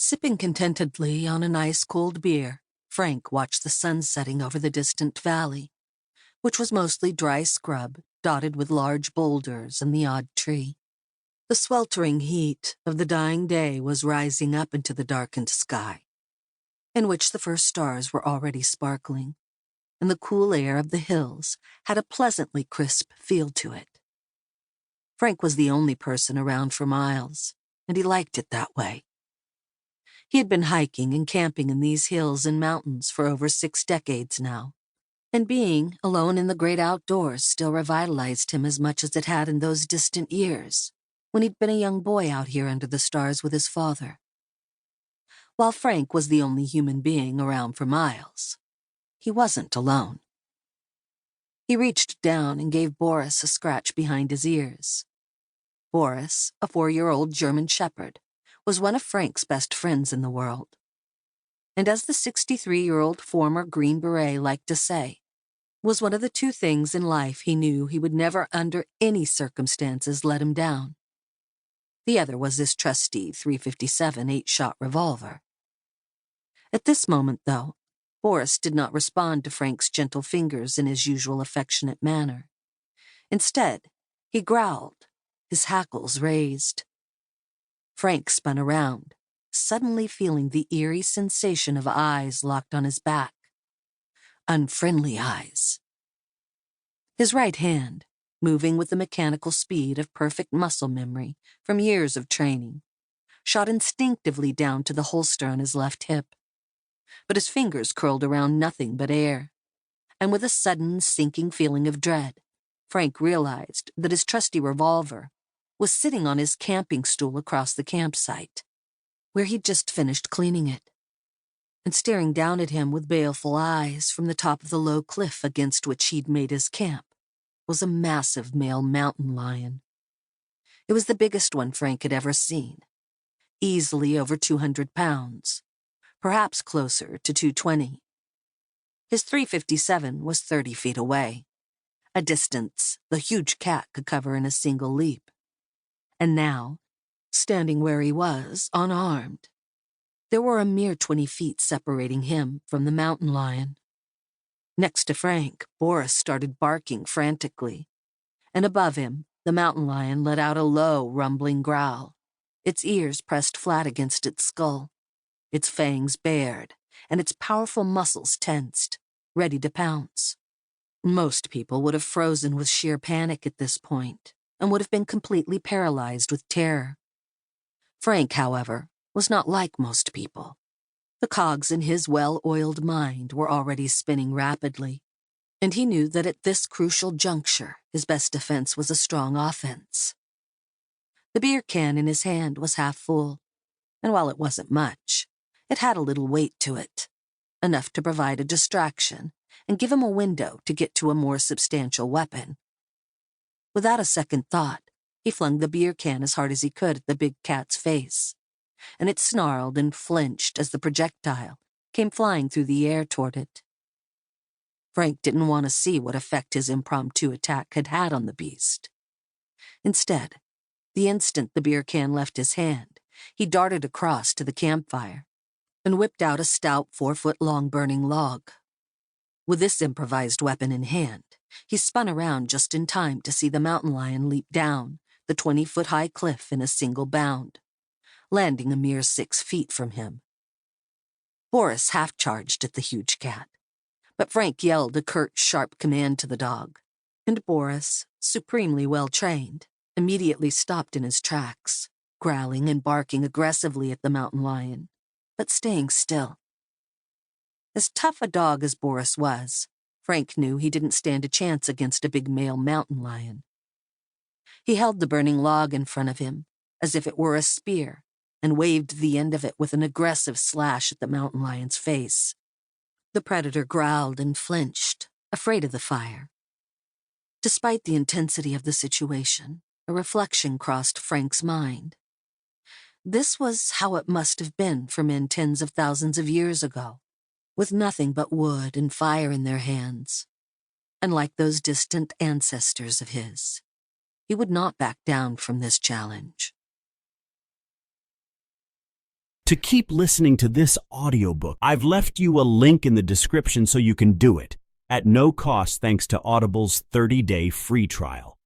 Sipping contentedly on an ice-cold beer, Frank watched the sun setting over the distant valley, which was mostly dry scrub dotted with large boulders and the odd tree. The sweltering heat of the dying day was rising up into the darkened sky, in which the first stars were already sparkling, and the cool air of the hills had a pleasantly crisp feel to it. Frank was the only person around for miles, and he liked it that way. He had been hiking and camping in these hills and mountains for over 6 decades now, and being alone in the great outdoors still revitalized him as much as it had in those distant years, when he'd been a young boy out here under the stars with his father. While Frank was the only human being around for miles, he wasn't alone. He reached down and gave Boris a scratch behind his ears. Boris, a 4-year-old German shepherd, was one of Frank's best friends in the world. And as the 63-year-old former Green Beret liked to say, was one of the 2 things in life he knew he would never under any circumstances let him down. The other was his trusty .357 8-shot revolver. At this moment, though, Boris did not respond to Frank's gentle fingers in his usual affectionate manner. Instead, he growled, his hackles raised. Frank spun around, suddenly feeling the eerie sensation of eyes locked on his back. Unfriendly eyes. His right hand, moving with the mechanical speed of perfect muscle memory from years of training, shot instinctively down to the holster on his left hip. But his fingers curled around nothing but air, and with a sudden sinking feeling of dread, Frank realized that his trusty revolver was sitting on his camping stool across the campsite, where he'd just finished cleaning it. And staring down at him with baleful eyes from the top of the low cliff against which he'd made his camp was a massive male mountain lion. It was the biggest one Frank had ever seen, easily over 200 pounds, perhaps closer to 220. His .357 was 30 feet away, a distance the huge cat could cover in a single leap. And now, standing where he was, unarmed, there were a mere 20 feet separating him from the mountain lion. Next to Frank, Boris started barking frantically, and above him, the mountain lion let out a low, rumbling growl, its ears pressed flat against its skull, its fangs bared, and its powerful muscles tensed, ready to pounce. Most people would have frozen with sheer panic at this point, and would have been completely paralyzed with terror. Frank, however, was not like most people. The cogs in his well-oiled mind were already spinning rapidly, and he knew that at this crucial juncture his best defense was a strong offense. The beer can in his hand was half full, and while it wasn't much, it had a little weight to it, enough to provide a distraction and give him a window to get to a more substantial weapon. Without a second thought, he flung the beer can as hard as he could at the big cat's face, and it snarled and flinched as the projectile came flying through the air toward it. Frank didn't want to see what effect his impromptu attack had had on the beast. Instead, the instant the beer can left his hand, he darted across to the campfire and whipped out a stout 4-foot-long burning log. With this improvised weapon in hand, he spun around just in time to see the mountain lion leap down the 20-foot-high cliff in a single bound, landing a mere 6 feet from him. Boris half-charged at the huge cat, but Frank yelled a curt, sharp command to the dog, and Boris, supremely well-trained, immediately stopped in his tracks, growling and barking aggressively at the mountain lion, but staying still. As tough a dog as Boris was, Frank knew he didn't stand a chance against a big male mountain lion. He held the burning log in front of him, as if it were a spear, and waved the end of it with an aggressive slash at the mountain lion's face. The predator growled and flinched, afraid of the fire. Despite the intensity of the situation, a reflection crossed Frank's mind. This was how it must have been for men tens of thousands of years ago, with nothing but wood and fire in their hands. And like those distant ancestors of his, he would not back down from this challenge. to keep listening to this audiobook. I've left you a link in the description so you can do it, at no cost thanks to Audible's 30-day free trial.